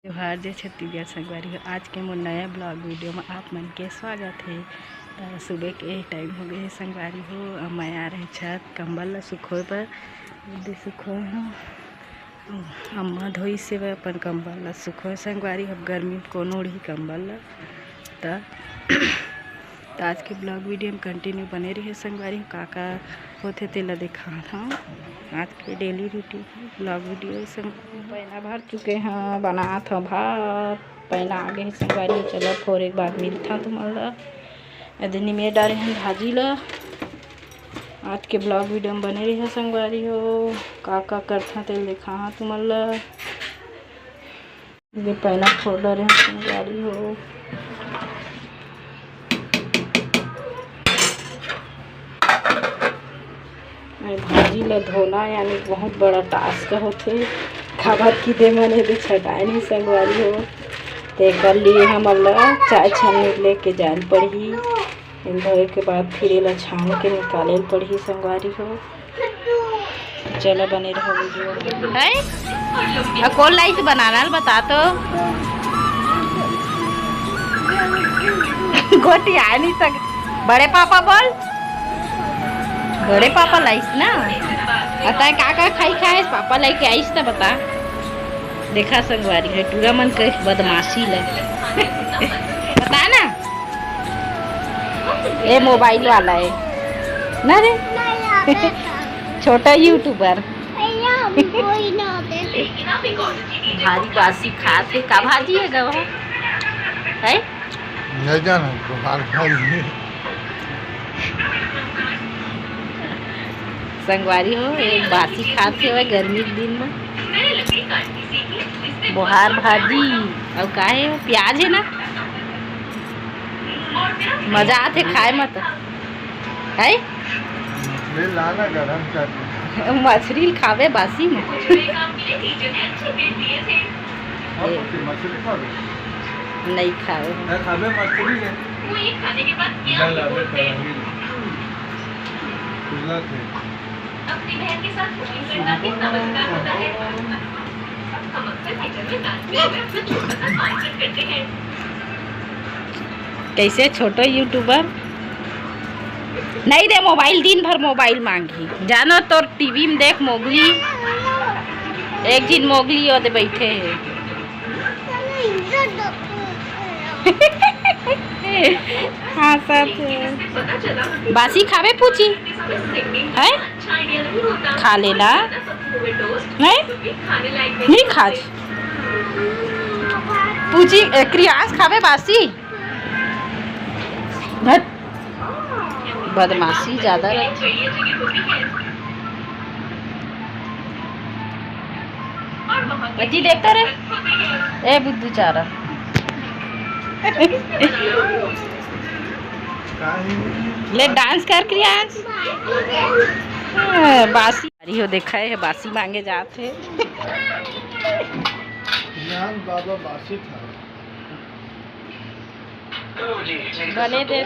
त्योहार जे छत्तीसगढ़ संगवारी हो। आज के मोर नया ब्लॉग वीडियो में आप मन के स्वागत है। सुबह के टाइम हो गए संगवारी हो। अब मैं आ रहे छत कंबल ला सुखोए पर सुखोए हो। अम्मा धोई से अपन कंबल ला सुखोए संगवारी। अब गर्मी कोनो उड़ी कंबल ला तो आज के ब्लॉग वीडियो में कंटिन्यू बने रहे संगवारी। काका होते तेला दिखा था आज के डेली रूटीन ब्लॉग वीडियो। पैना भर चुके हैं, बना था भात पैना आगे है संगवारी। चलो फिर एक बार मिलता तुम्हारा इतनी में डाले हैं भाजी ला। आज के ब्लॉग वीडियो में बने रहे संगवारी हो। काका करता तेल दिखा तुम्हारा ये पैना फोड़ रहे संगवारी हो। भाजी ला धोना यानी बहुत बड़ा टास्क होते। खबर की दे मने भी छटाए नहीं संगवारी हो। तो कर लिए हम चाय छानने लेके जान पड़ी। धोए के बाद फिर ये छान के निकाले पड़ी संगवारी हो। चलो बने रहो वीडियो है। कौन लाइट बनाना बता तो गोटी आ नहीं सक। बड़े पापा बोल, बड़े पापा लाइस ना बता का खाई खाए पापा लाई के आईस था बता। देखा संगवारी है टूरा मन के बदमाशी ले बता ना। ये मोबाइल वाला है ना रे छोटा यूट्यूबर। भारी बासी खाते का भाजी है गवा है नहीं जाना संगवारी हो। एक बासी खाते हुए गर्मी के दिन में बुहार भाजी और का है प्याज है ना। मजा आते खाए मत है। मछली खावे बासी में नहीं खावे अपनी बहन के साथ मिलना कितना मजेदार होता है। हम अक्सर करते हैं। कैसे छोटा यूट्यूबर नहीं दे मोबाइल, दिन भर मोबाइल मांगी जानो तो टीवी में देख मोगली। एक दिन मोगली और बैठे हैं हाँ सब बासी खावे पूछी है खा लेना नहीं खा पूछी क्रियास खावे बासी। बदमाशी ज्यादा रहती। बच्ची देखता रहे ए बुद्धू चारा ले डांस कर क्रियास। बासी हो देखा है बासी मांगे जाते बाबा बासी था बने दे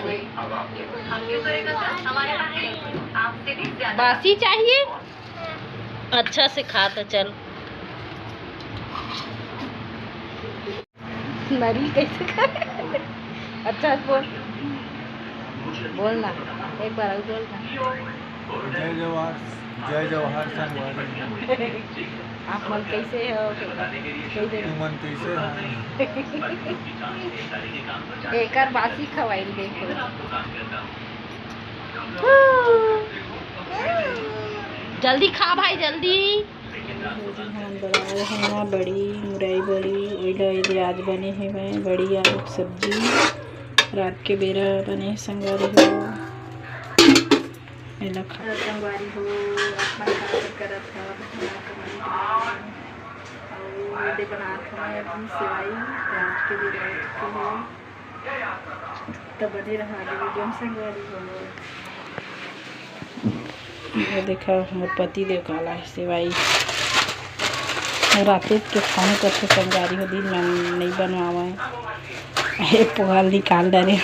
बासी चाहिए अच्छा से खाता चल। नरी कैसे खाए अच्छा बोलना एक बार बोलना। जय जवाहर संगवारी आप मन कैसे हो मन कैसे एक बासी खवाई देखो। जल्दी खा भाई जल्दी। बड़ी मुरई बड़ी आज बने हैं बड़ी आलू सब्जी। रात के बेरा बने संगवारी हो। संगवारी हो सेवाई रात के बेरा तो बने रहा वीडियो संगवारी हो। ये देखा मोर पति देव काला है सेवाई रात के खाने करते संगवारी हो। दिन में नहीं बनवावा है पोहल निकाल डरे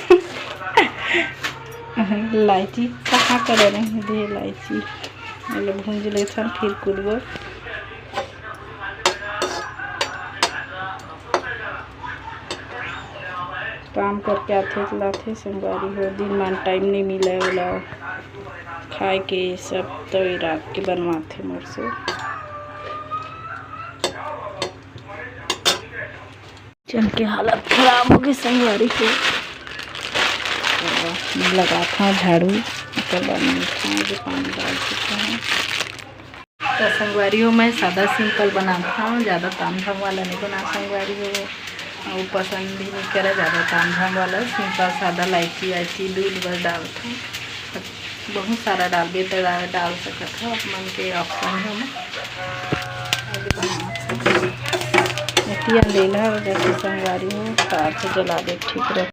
इलायची कहाँ कर रहे हैं दे इलायची भूंज लेते फिर कुलबो काम करके आथे लाथे संगवारी हो। दिन मान टाइम नहीं मिले वाला खाए के सब तो रात के बनवाथे मोर से। चल के हालत खराब हो गई संगवारी के। लगा था झाड़ू पानी डाल चुका हूँ। तो संगवारी हो मैं सादा सिंपल बनाता हूँ, ज़्यादा ताम झाम वाला नहीं बना संगवारी हो। वो पसंद भी नहीं करे ज़्यादा ताम झाम वाला, सिंपल सादा इलायची वायची दूध बस डालता हूँ। बहुत सारा डालबे तो डाल सकता है, मन के ऑप्शन है। मैं लेला जैसे संगवारी हो तार से जला दे ठीक रहे।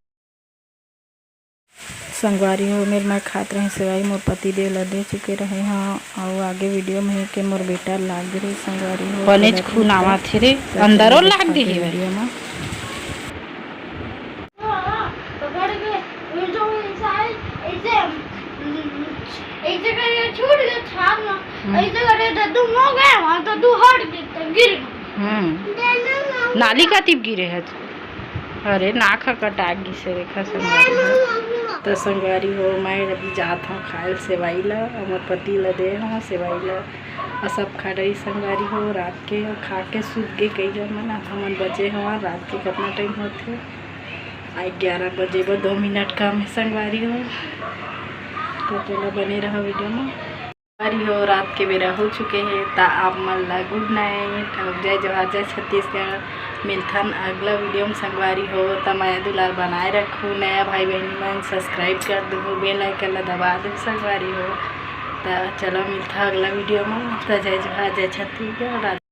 संगवारी हो मेरे मैं खात रहे सेवाई मोर पति देव ला दे चुके रहे हाँ। और आगे वीडियो में के मोर बेटा लाग रही संगवारी हो बनेज खून आवा थे रे अंदरो लाग दी है वीडियो में। एक जगह छूट गया था ना, एक जगह दद्दू मो गया वहां दद्दू हट गया गिर गया। नाली का तिप गिरे है। अरे नाक कटा गी से रेखा संगवारी हो। तो संगवारी हो मैं अभी जात हूँ खाए सेवाई ला, मोर पति ला दे हाँ सेवाई ला और सब खा रही संगवारी हो। रात के खा के सूत गए कई जन मन हमन बचे हवा। रात के कितना टाइम होते आई 11 बजे 2 मिनट कम है संगवारी हो। तो चलो बने रहो वीडियो में। संगवारी हो रात के बेरा हो चुके हैं ता आप मन ला गुड नाइट और जय जवाहर जय छत्तीसगढ़। मिलथन अगला वीडियो में संगवारी हो। तो माया दुलार बनाए रखूँ, नया भाई बहनी मन सब्सक्राइब कर दो, बेल आइकन ला दबा दो संगवारी हो। तो चलो मिलता अगला वीडियो में। तो जय जवाहर जय छत्तीसगढ़।